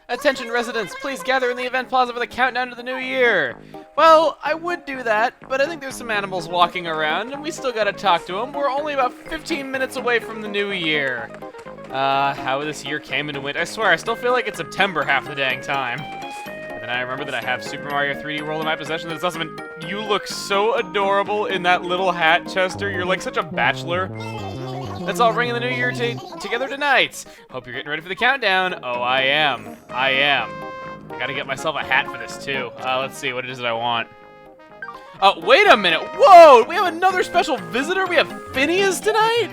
Attention residents, please gather in the event plaza for the countdown to the new year. Well, I would do that, but I think there's some animals walking around, and we still gotta talk to them. We're only about 15 minutes away from the new year. How this year came and went. I swear, I still feel like it's September half the dang time. And then I remember that I have Super Mario 3D World in my possession. That's awesome. You look so adorable in that little hat, Chester. You're like such a bachelor. Let's all ring in the new year together tonight. Hope you're getting ready for the countdown. Oh, I am. I gotta get myself a hat for this, too. Let's see, what it is that I want. Oh, wait a minute. Whoa, we have another special visitor? We have Phineas tonight?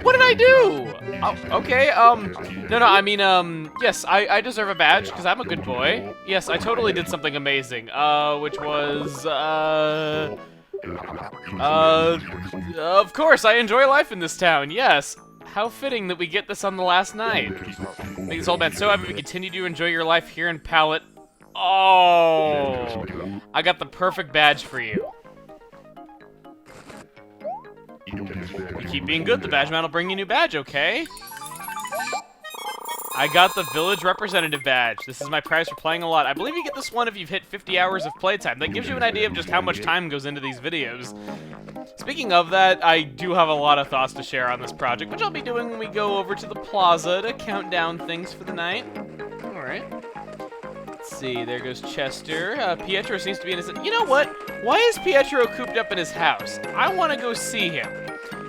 What did I do? Oh, okay, no, I mean, yes, I deserve a badge, because I'm a good boy. Yes, I totally did something amazing, which was, of course, I enjoy life in this town, yes. How fitting that we get this on the last night. Make this old man so happy we continue to enjoy your life here in Pallet. Oh, I got the perfect badge for you. You keep being good, the badge man will bring you a new badge, okay? I got the village representative badge. This is my prize for playing a lot. I believe you get this one if you've hit 50 hours of playtime. That gives you an idea of just how much time goes into these videos. Speaking of that, I do have a lot of thoughts to share on this project, which I'll be doing when we go over to the plaza to count down things for the night. Alright. Let's see, there goes Chester. Pietro seems to be in his... You know what? Why is Pietro cooped up in his house? I want to go see him.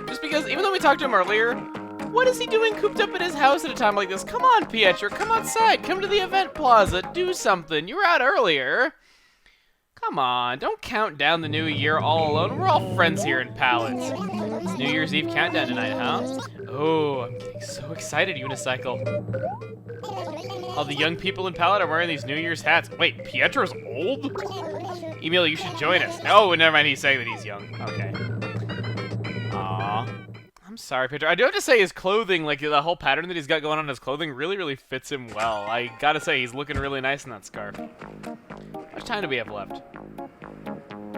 Just because, even though we talked to him earlier, what is he doing cooped up in his house at a time like this? Come on, Pietro, come outside. Come to the event plaza. Do something. You were out earlier. Come on, don't count down the new year all alone. We're all friends here in Pallets. It's New Year's Eve countdown tonight, huh? Oh, I'm getting so excited, Unicycle. All the young people in Pallet are wearing these New Year's hats. Wait, Pietro's old? Emil, you should join us. Oh, never mind, he's saying that he's young. Okay. Aw. I'm sorry, Pietro. I do have to say his clothing, like the whole pattern that he's got going on in his clothing really, really fits him well. I gotta say, he's looking really nice in that scarf. How much time do we have left?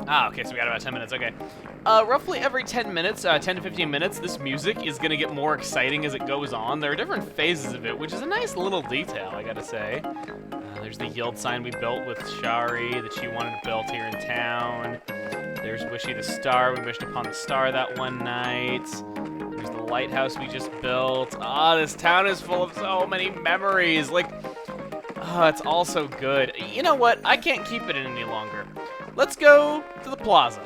Ah, okay, so we got about 10 minutes, okay. Roughly every 10 minutes, 10 to 15 minutes, this music is gonna get more exciting as it goes on. There are different phases of it, which is a nice little detail, I gotta say. There's the yield sign we built with Shari that she wanted built here in town. There's Wishy the Star, we wished upon the star that one night. There's the lighthouse we just built. Ah, this town is full of so many memories, like... Oh, it's all so good. You know what? I can't keep it in any longer. Let's go to the plaza.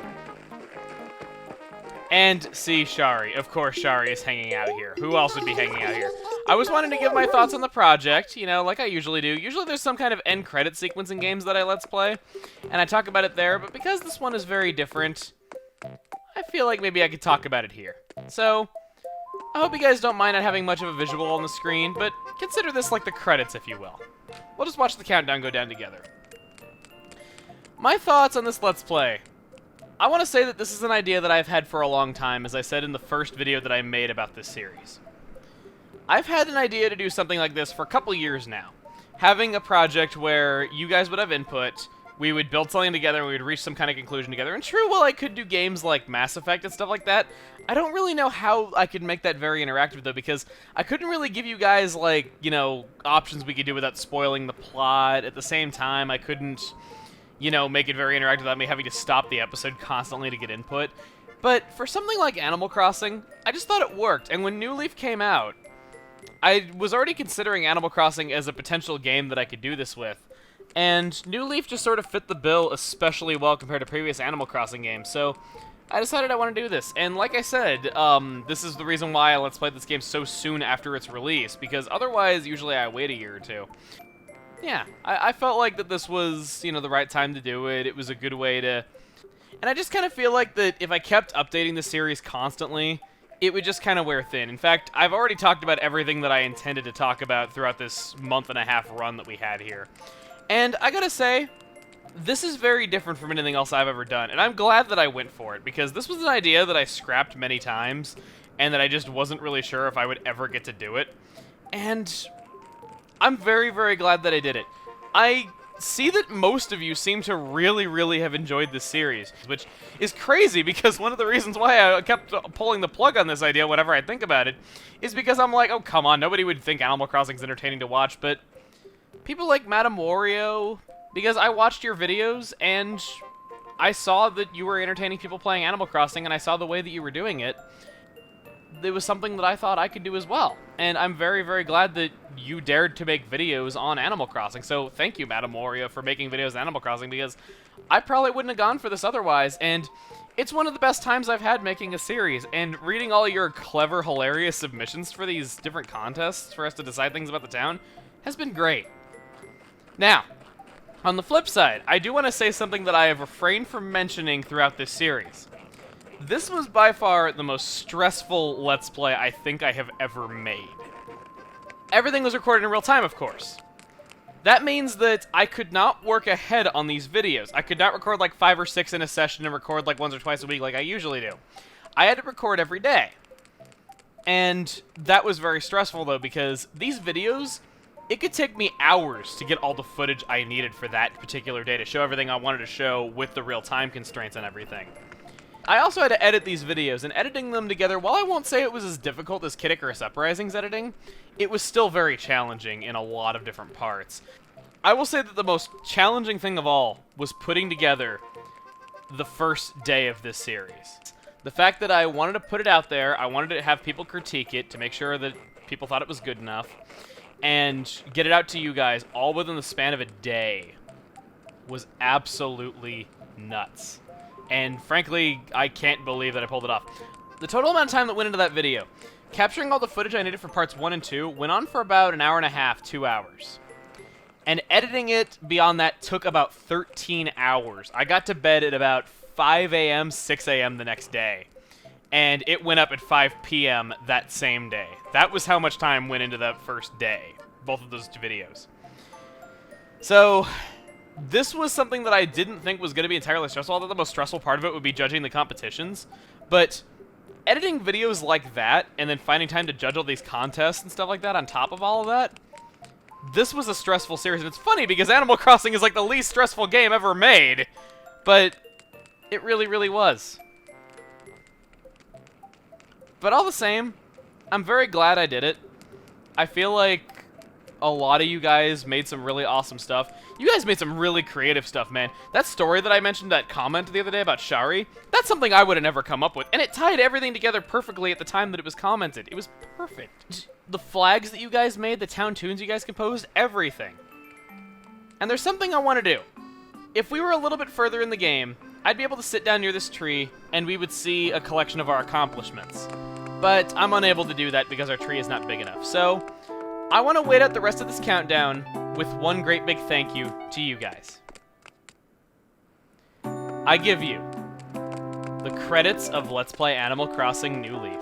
And see Shari. Of course, Shari is hanging out here. Who else would be hanging out here? I was wanting to give my thoughts on the project, you know, like I usually do. Usually there's some kind of end credit sequence in games that I let's play, and I talk about it there, but because this one is very different, I feel like maybe I could talk about it here. So, I hope you guys don't mind not having much of a visual on the screen, but consider this like the credits, if you will. We'll just watch the countdown go down together. My thoughts on this Let's Play. I want to say that this is an idea that I've had for a long time, as I said in the first video that I made about this series. I've had an idea to do something like this for a couple years now. Having a project where you guys would have input, we would build something together, and we would reach some kind of conclusion together. And true, while I could do games like Mass Effect and stuff like that, I don't really know how I could make that very interactive, though, because I couldn't really give you guys, like, you know, options we could do without spoiling the plot. At the same time, I couldn't, you know, make it very interactive without me having to stop the episode constantly to get input. But for something like Animal Crossing, I just thought it worked. And when New Leaf came out, I was already considering Animal Crossing as a potential game that I could do this with. And New Leaf just sort of fit the bill especially well compared to previous Animal Crossing games, so I decided I want to do this. And like I said, this is the reason why I Let's Play this game so soon after its release, because otherwise, usually I wait a year or two. Yeah, I felt like that this was, you know, the right time to do it. It was a good way to... And I just kind of feel like that if I kept updating the series constantly, it would just kind of wear thin. In fact, I've already talked about everything that I intended to talk about throughout this month-and-a-half run that we had here. And I gotta say, this is very different from anything else I've ever done, and I'm glad that I went for it, because this was an idea that I scrapped many times, and that I just wasn't really sure if I would ever get to do it. And I'm very, very glad that I did it. I see that most of you seem to really, really have enjoyed this series, which is crazy, because one of the reasons why I kept pulling the plug on this idea whenever I think about it is because I'm like, oh, come on, nobody would think Animal Crossing's entertaining to watch, but people like Madame Wario, because I watched your videos and I saw that you were entertaining people playing Animal Crossing, and I saw the way that you were doing it. It was something that I thought I could do as well. And I'm very, very glad that you dared to make videos on Animal Crossing. So thank you, Madame Wario, for making videos on Animal Crossing, because I probably wouldn't have gone for this otherwise. And it's one of the best times I've had making a series. And reading all your clever, hilarious submissions for these different contests for us to decide things about the town has been great. Now, on the flip side, I do want to say something that I have refrained from mentioning throughout this series. This was by far the most stressful Let's Play I think I have ever made. Everything was recorded in real time, of course. That means that I could not work ahead on these videos. I could not record like 5 or 6 in a session and record like once or twice a week like I usually do. I had to record every day. And that was very stressful though, because these videos, it could take me hours to get all the footage I needed for that particular day to show everything I wanted to show with the real-time constraints and everything. I also had to edit these videos, and editing them together, while I won't say it was as difficult as Kid Icarus Uprising's editing, it was still very challenging in a lot of different parts. I will say that the most challenging thing of all was putting together the first day of this series. The fact that I wanted to put it out there, I wanted to have people critique it to make sure that people thought it was good enough, and get it out to you guys all within the span of a day was absolutely nuts. And frankly, I can't believe that I pulled it off. The total amount of time that went into that video, capturing all the footage I needed for parts 1 and 2, went on for about an hour and a half, 2 hours. And editing it beyond that took about 13 hours. I got to bed at about 5 a.m., 6 a.m. the next day. And it went up at 5 p.m. that same day. That was how much time went into that first day, both of those two videos. So, this was something that I didn't think was going to be entirely stressful, although the most stressful part of it would be judging the competitions. But editing videos like that, and then finding time to judge all these contests and stuff like that on top of all of that, this was a stressful series. And it's funny, because Animal Crossing is like the least stressful game ever made. But it really, really was. But all the same, I'm very glad I did it. I feel like a lot of you guys made some really awesome stuff. You guys made some really creative stuff, man. That story that I mentioned, that comment the other day about Shari, that's something I would have never come up with. And it tied everything together perfectly at the time that it was commented. It was perfect. The flags that you guys made, the town tunes you guys composed, everything. And there's something I want to do. If we were a little bit further in the game, I'd be able to sit down near this tree, and we would see a collection of our accomplishments. But I'm unable to do that because our tree is not big enough. So I want to wait out the rest of this countdown with one great big thank you to you guys. I give you the credits of Let's Play Animal Crossing New Leaf.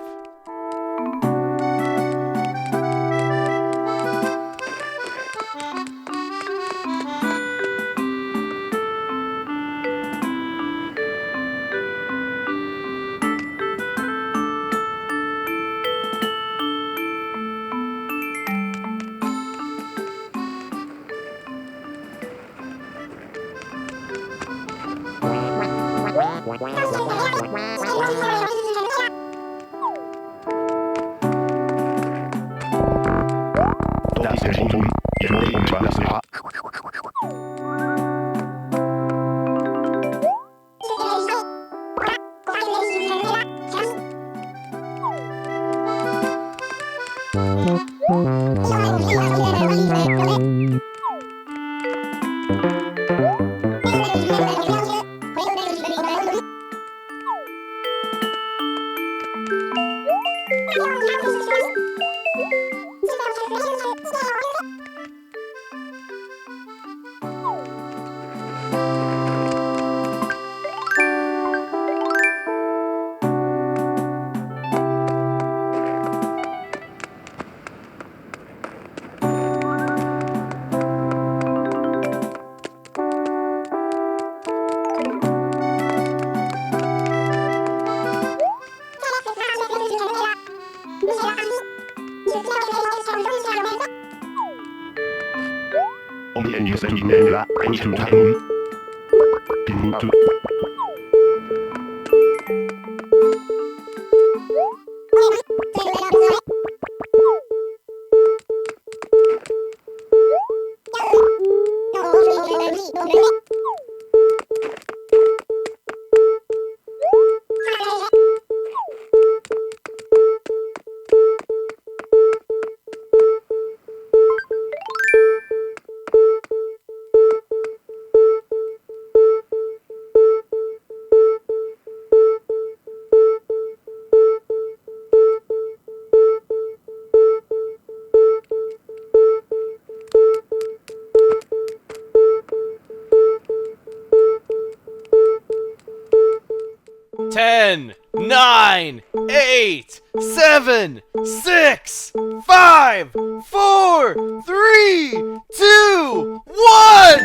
Ten, 9, 8, 7, 6, 5, 4, 3, 2, 1!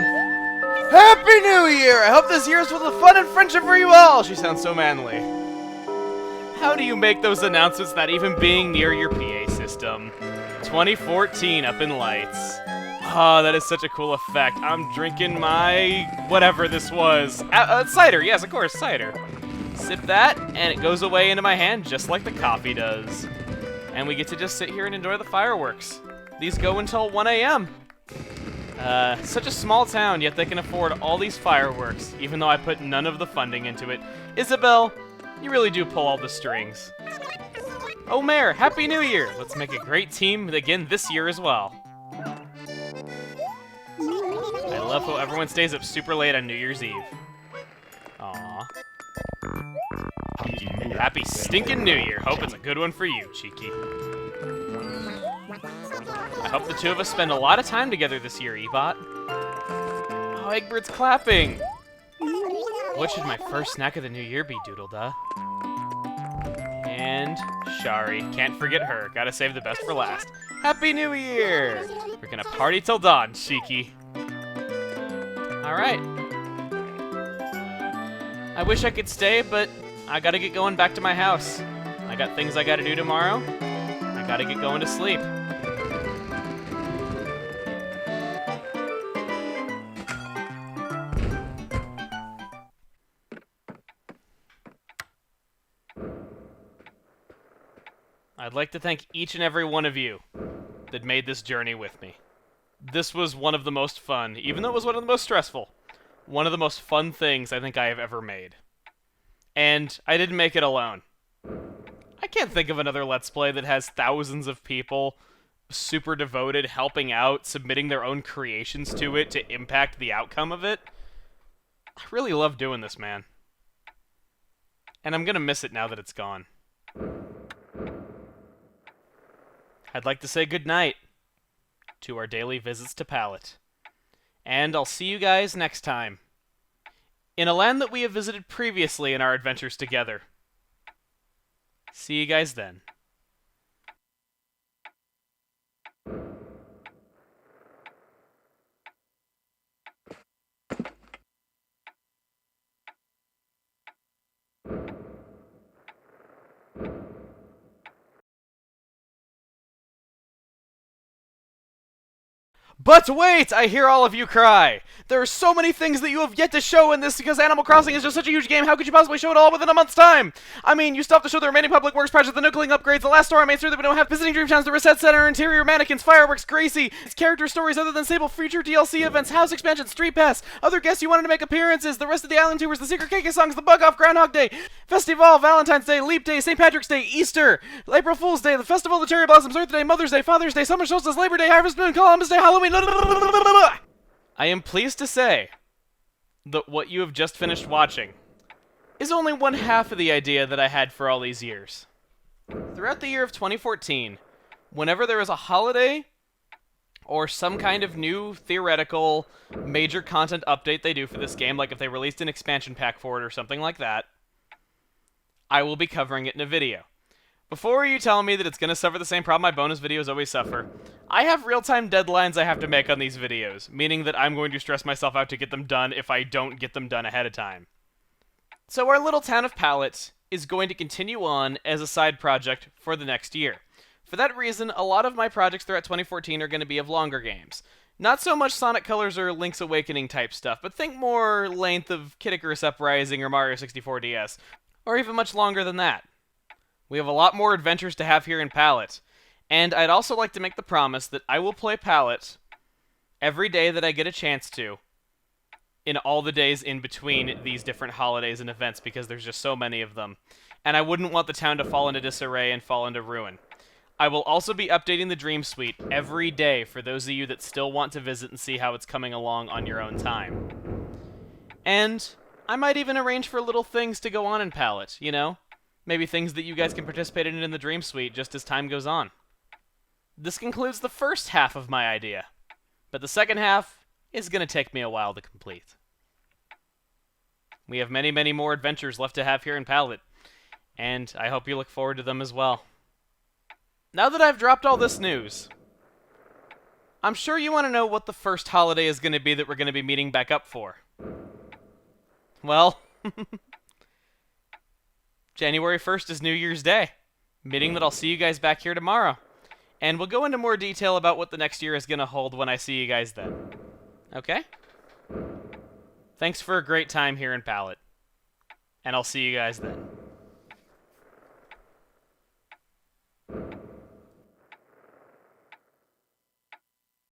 Happy New Year! I hope this year is full of fun and friendship for you all! She sounds so manly. How do you make those announcements without even being near your PA system? 2014 up in lights. Oh, that is such a cool effect. I'm drinking my... whatever this was. Cider, yes, of course, cider. Sip that, and it goes away into my hand just like the coffee does. And we get to just sit here and enjoy the fireworks. These go until 1 a.m. Such a small town, yet they can afford all these fireworks, even though I put none of the funding into it. Isabelle, you really do pull all the strings. Oh, Mayor, Happy New Year! Let's make a great team again this year as well. I love how everyone stays up super late on New Year's Eve. Aww. Happy stinking New Year. Hope it's a good one for you, Cheeky. I hope the two of us spend a lot of time together this year, Ebot. Oh, Eggbird's clapping. What should my first snack of the new year be, Doodle-da? And Shari. Can't forget her. Gotta save the best for last. Happy New Year! We're gonna party till dawn, Cheeky. Alright. I wish I could stay, but I gotta get going back to my house. I got things I gotta do tomorrow. I gotta get going to sleep. I'd like to thank each and every one of you that made this journey with me. This was one of the most fun, even though it was one of the most stressful, one of the most fun things I think I have ever made. And I didn't make it alone. I can't think of another Let's Play that has thousands of people super devoted, helping out, submitting their own creations to it to impact the outcome of it. I really love doing this, man. And I'm gonna miss it now that it's gone. I'd like to say goodnight to our daily visits to Pallet. And I'll see you guys next time, in a land that we have visited previously in our adventures together. See you guys then. But wait! I hear all of you cry! There are so many things that you have yet to show in this because Animal Crossing is just such a huge game, how could you possibly show it all within a month's time? I mean, you still have to show the remaining public works projects, the nucleing upgrades, the last store I made sure that we don't have visiting dream towns, the reset center, interior mannequins, fireworks, Gracie, character stories other than Sable, future DLC events, house expansion, street pass, other guests you wanted to make appearances, the rest of the island tours, the secret cake songs, the bug off, Groundhog Day, Festival, Valentine's Day, Leap Day, St. Patrick's Day, Easter, April Fool's Day, the Festival of the Cherry Blossoms, Earth Day, Mother's Day, Father's Day, Summer Solstice, Labor Day, Harvest Moon, Columbus Day, Halloween. I am pleased to say that what you have just finished watching is only one half of the idea that I had for all these years. Throughout the year of 2014, whenever there is a holiday or some kind of new theoretical major content update they do for this game, like if they released an expansion pack for it or something like that, I will be covering it in a video. Before you tell me that it's going to suffer the same problem my bonus videos always suffer, I have real-time deadlines I have to make on these videos, meaning that I'm going to stress myself out to get them done if I don't get them done ahead of time. So our little town of Pallet is going to continue on as a side project for the next year. For that reason, a lot of my projects throughout 2014 are going to be of longer games. Not so much Sonic Colors or Link's Awakening type stuff, but think more length of Kid Icarus Uprising or Mario 64 DS, or even much longer than that. We have a lot more adventures to have here in Pallet, and I'd also like to make the promise that I will play Pallet every day that I get a chance to, in all the days in between these different holidays and events because there's just so many of them. And I wouldn't want the town to fall into disarray and fall into ruin. I will also be updating the Dream Suite every day for those of you that still want to visit and see how it's coming along on your own time. And I might even arrange for little things to go on in Pallet, you know? Maybe things that you guys can participate in the Dream Suite just as time goes on. This concludes the first half of my idea, but the second half is going to take me a while to complete. We have many, many more adventures left to have here in Pallet, and I hope you look forward to them as well. Now that I've dropped all this news, I'm sure you want to know what the first holiday is going to be that we're going to be meeting back up for. Well, January 1st is New Year's Day, meaning that I'll see you guys back here tomorrow. And we'll go into more detail about what the next year is going to hold when I see you guys then. Okay? Thanks for a great time here in Pallet. And I'll see you guys then.